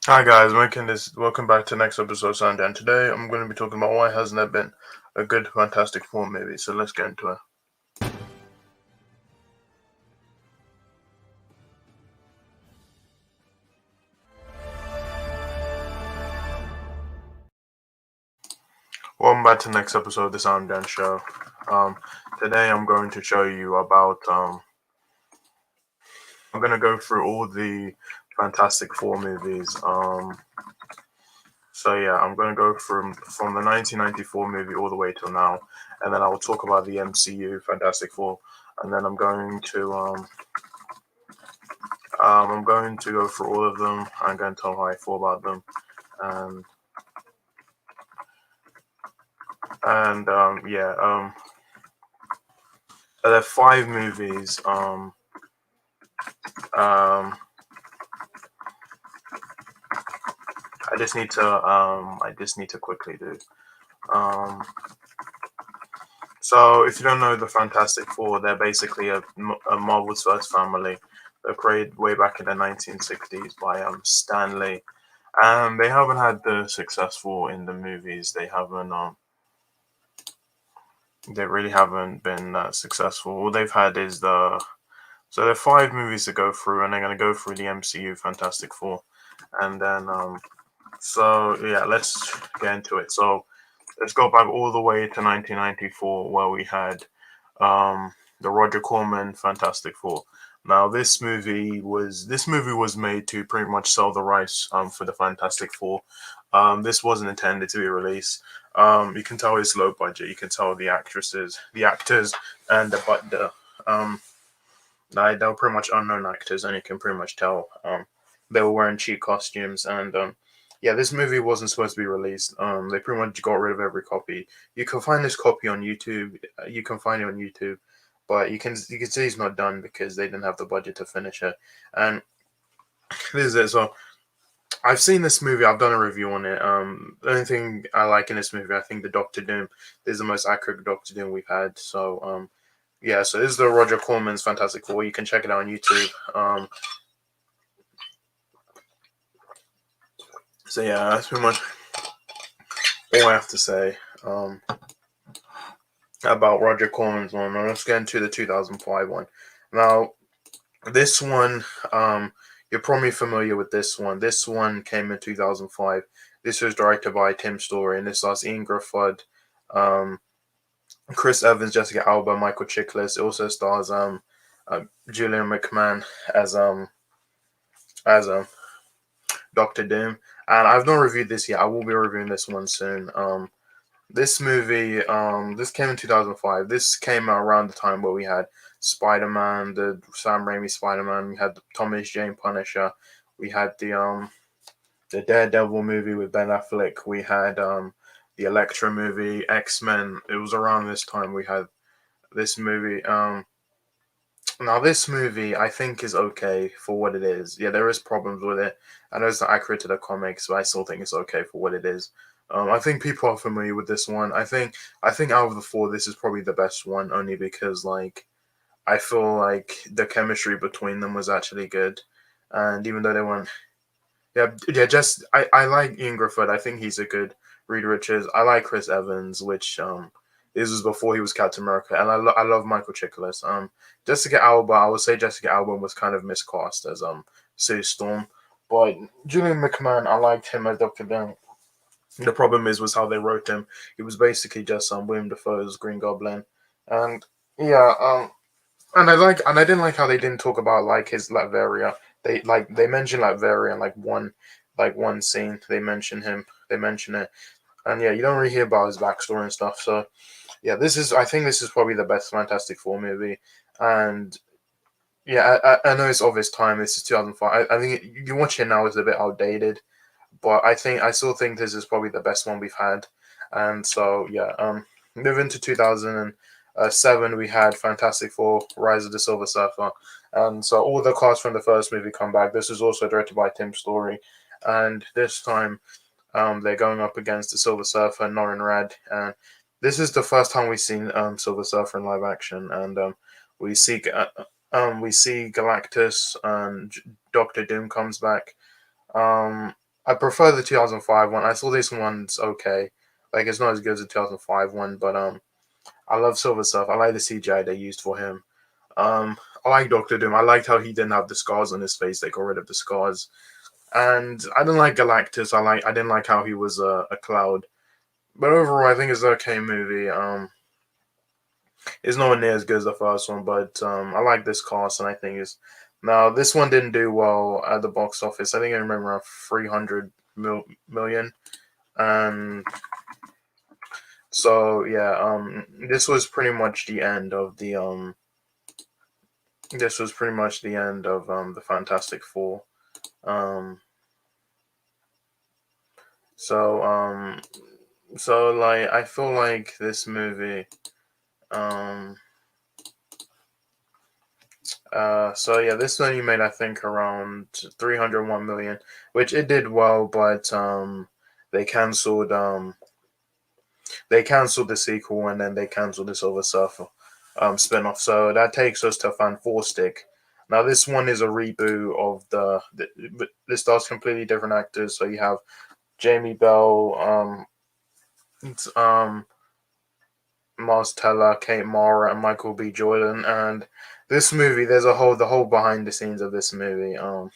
Hi guys, making this. Welcome back to the next episode of SamDjan. Today I'm going to be talking about why hasn't there been a good Fantastic Four movie. So let's get into it. Welcome back to the next episode of the SamDjanShow. Today I'm going to show you about. I'm going to go through all the Fantastic Four movies. So yeah, I'm going to go from the 1994 movie all the way till now, and then I will talk about the MCU Fantastic Four, and then I'm going to go through all of them. I'm going to tell how I feel about them, and yeah, there are five movies. Um, I just need to quickly do. Um, so if you don't know the Fantastic Four, they're basically a Marvel's first family. They're created way back in the 1960s by Stan Lee. They haven't had the successful in the movies. They really haven't been that successful. All they've had is so there are five movies to go through, and they're going to go through the MCU Fantastic Four, and then so yeah, let's get into it. So let's go back all the way to 1994, where we had the Roger Corman Fantastic Four. Now this movie was made to pretty much sell the rights for the Fantastic Four. This wasn't intended to be released. You can tell it's low budget. You can tell the actors, and the they were pretty much unknown actors, and you can pretty much tell they were wearing cheap costumes. And yeah, this movie wasn't supposed to be released. They pretty much got rid of every copy. You can find this copy on YouTube. You can find it on YouTube, but you can see it's not done because they didn't have the budget to finish it. And this is it. So I've seen this movie. I've done a review on it. The only thing I like in this movie, I think the Doctor Doom is the most accurate Doctor Doom we've had. So yeah, so this is the Roger Corman's Fantastic Four. You can check it out on YouTube. So yeah, that's pretty much all I have to say about Roger Corman's one. Now let's get into the 2005 one. Now this one, you're probably familiar with this one. This one came in 2005. This was directed by Tim Story, and this stars Ian Griffith, um, Chris Evans, Jessica Alba, Michael Chiklis. It also stars Julian McMahon as um as Doctor Doom. And I've not reviewed this yet. I will be reviewing this one soon. This movie, this came in 2005. This came out around the time where we had Spider Man, the Sam Raimi Spider Man. We had the Thomas Jane Punisher. We had the Daredevil movie with Ben Affleck. We had the Elektra movie, X Men. It was around this time we had this movie. Now this movie I think is okay for what it is. Yeah, there is problems with it. I know it's not accurate to the comics, but I still think it's okay for what it is. I think people are familiar with this one. I think out of the four, this is probably the best one, only because like I feel like the chemistry between them was actually good, and even though they weren't, yeah, just I like Ian Griffith. I think he's a good Reed Richards. I like Chris Evans, which this was before he was Captain America, and I love Michael Chiklis. Jessica Alba, I would say Jessica Alba was kind of miscast as Sue Storm, but Julian McMahon, I liked him as Doctor Doom. The problem was how they wrote him. He was basically just William Dafoe's Green Goblin, and yeah, and I didn't like how they didn't talk about like his Latveria. They mentioned Latveria in like one scene. They mention him. They mention it, and yeah, you don't really hear about his backstory and stuff. So yeah, I think this is probably the best Fantastic Four movie, and yeah, I know it's of its time. This is 2005. I think you watch it now, it's a bit outdated, but I still think this is probably the best one we've had. And so yeah, moving to 2007, we had Fantastic Four: Rise of the Silver Surfer, and so all the cast from the first movie come back. This is also directed by Tim Story, and this time they're going up against the Silver Surfer, Norrin Rad, and this is the first time we've seen Silver Surfer in live action, and we see we see Galactus and Doctor Doom comes back. Um, I prefer the 2005 one. I saw this one's okay. Like it's not as good as the 2005 one, but I love Silver Surfer. I like the CGI they used for him. I like Doctor Doom. I liked how he didn't have the scars on his face. They got rid of the scars. And I didn't like Galactus. I didn't like how he was a cloud. But overall, I think it's an okay movie. It's nowhere near as good as the first one, but I like this cast, and I think it's now this one didn't do well at the box office. I think I remember around 300 million, and so yeah, this was pretty much the end of the this was pretty much the end of the Fantastic Four. Um, so like I feel like this movie um so yeah, this only made I think around 301 million, which it did well, but they cancelled um they cancelled the sequel, and then they cancelled the Silver Surfer spin-off. So that takes us to Fan Four Stick. Now this one is a reboot of but this stars completely different actors. So you have Jamie Bell, it's, Mars Teller, Kate Mara, and Michael B. Jordan. And this movie, there's the whole behind the scenes of this movie. I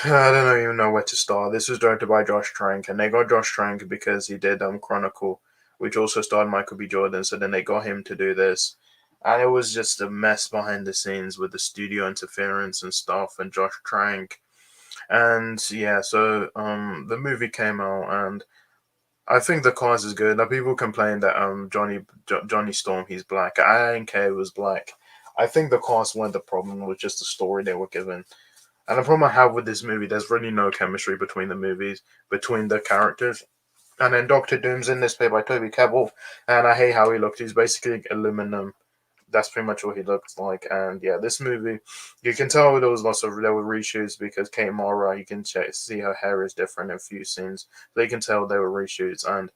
don't even know where to start. This was directed by Josh Trank, and they got Josh Trank because he did Chronicle, which also starred Michael B. Jordan. So then they got him to do this, and it was just a mess behind the scenes with the studio interference and stuff, and Josh Trank. And yeah, so the movie came out, and I think the cast is good. Now people complain that Johnny Storm, he's black. I didn't care he was black. I think the cast weren't the problem. It was just the story they were given. And the problem I have with this movie, there's really no chemistry between the movies, between the characters. And then Doctor Doom's in this played by Toby Kebbell, and I hate how he looked. He's basically aluminum. That's pretty much what he looks like. And yeah, this movie, you can tell there were reshoots because Kate Mara, you can see her hair is different in a few scenes. They can tell they were reshoots. And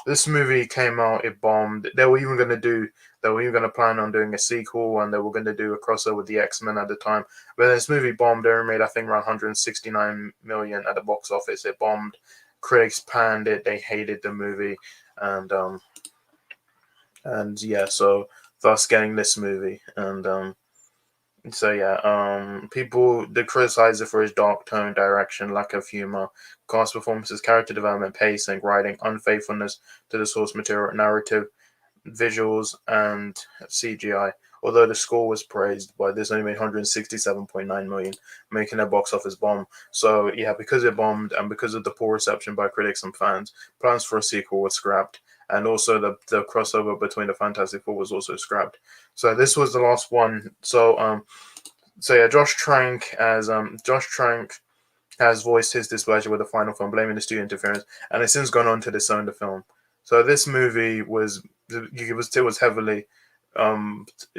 this movie came out, it bombed. They were even gonna plan on doing a sequel, and they were gonna do a crossover with the X-Men at the time. But this movie bombed. It made I think around 169 million at the box office. It bombed. Critics panned it. They hated the movie, and yeah, so thus getting this movie. And so yeah, people they criticize it for its dark tone, direction, lack of humor, cast performances, character development, pacing, writing, unfaithfulness to the source material, narrative, visuals, and CGI. Although the score was praised, but this only made 167.9 million, making a box office bomb. So yeah, because it bombed and because of the poor reception by critics and fans, plans for a sequel were scrapped, and also the crossover between the Fantastic Four was also scrapped. So this was the last one. So yeah, Josh Trank has voiced his displeasure with the final film, blaming the studio interference, and has since gone on to disown the film. So this movie was heavily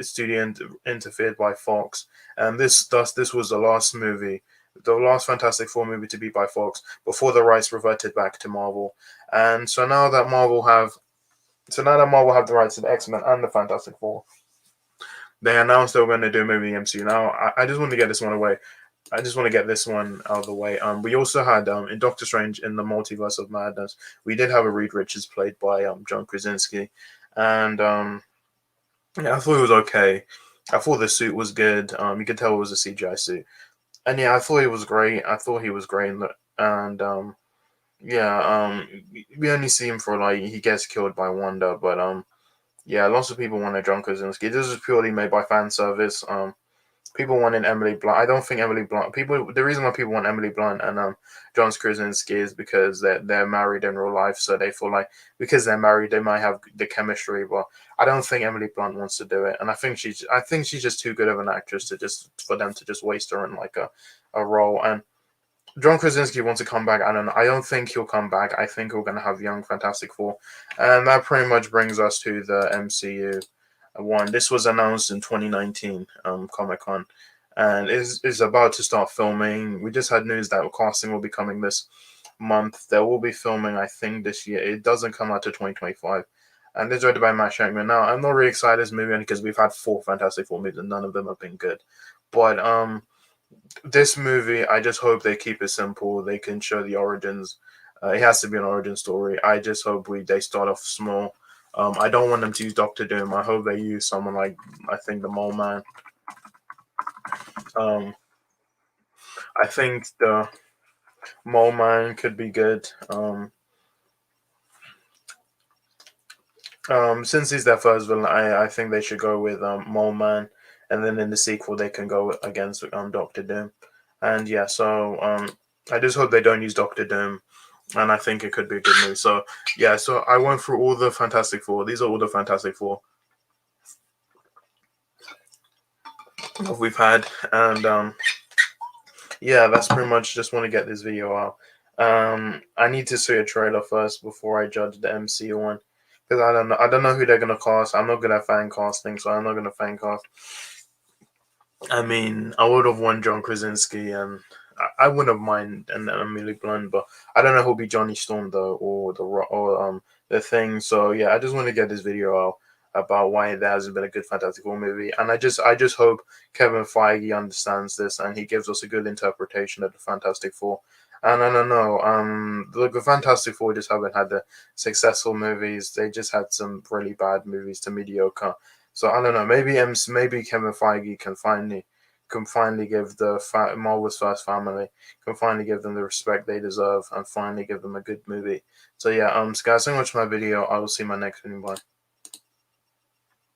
studio interfered by Fox, and this was the last movie, the last Fantastic Four movie to be by Fox before the rights reverted back to Marvel. And so now that Marvel have the rights to the X-Men and the Fantastic Four, they announced they were going to do a movie in the MCU. Now I just want to get this one away. I just want to get this one out of the way. We also had in Doctor Strange in the Multiverse of Madness, we did have a Reed Richards played by John Krasinski, and yeah, I thought it was okay. I thought the suit was good. You could tell it was a CGI suit, and yeah, I thought he was great. I thought he was great, and yeah, we only see him for like he gets killed by Wanda, but yeah, lots of people wanted John Krasinski. This was purely made by fan service. People wanted Emily Blunt. I don't think Emily Blunt. The reason why people want Emily Blunt and John Krasinski is because they're married in real life, so they feel like because they're married, they might have the chemistry. But I don't think Emily Blunt wants to do it, and I think she's just too good of an actress to just for them to just waste her in like a role. And John Krasinski wants to come back. I don't know. I don't think he'll come back. I think we're gonna have young Fantastic Four, and that pretty much brings us to the MCU one. This was announced in 2019 Comic Con, and is about to start filming. We just had news that casting will be coming this month. There will be filming, I think, this year. It doesn't come out to 2025. And it's directed by Matt Shankman. Now, I'm not really excited this movie because we've had 4 Fantastic Four movies and none of them have been good. But this movie, I just hope they keep it simple. They can show the origins. It has to be an origin story. I just hope they start off small. I don't want them to use Doctor Doom. I hope they use someone like, I think, the Mole Man. Um, I think the Mole Man could be good. Since he's their first villain, I think they should go with Mole Man, and then in the sequel they can go against Doctor Doom. And yeah, so I just hope they don't use Doctor Doom, and I think it could be a good movie. So yeah, so I went through all the Fantastic Four. These are all the Fantastic Four that we've had, and yeah, that's pretty much. Just want to get this video out. I need to see a trailer first before I judge the MCU one, because I don't know. I don't know who they're gonna cast. I'm not good at fan casting, so I'm not gonna fan cast. I mean, I would have won John Krasinski, and I wouldn't have mind and Emily Blunt, but I don't know who'll be Johnny Storm though, or the Thing. So yeah, I just want to get this video out about why there hasn't been a good Fantastic Four movie, and I just hope Kevin Feige understands this and he gives us a good interpretation of the Fantastic Four. And I don't know, the Fantastic Four just haven't had the successful movies. They just had some really bad movies to mediocre. So I don't know. Maybe Kevin Feige can finally give the Marvel's first family, can finally give them the respect they deserve, and finally give them a good movie. So yeah, guys, thank you so much for my video. I will see you in my next video. Bye.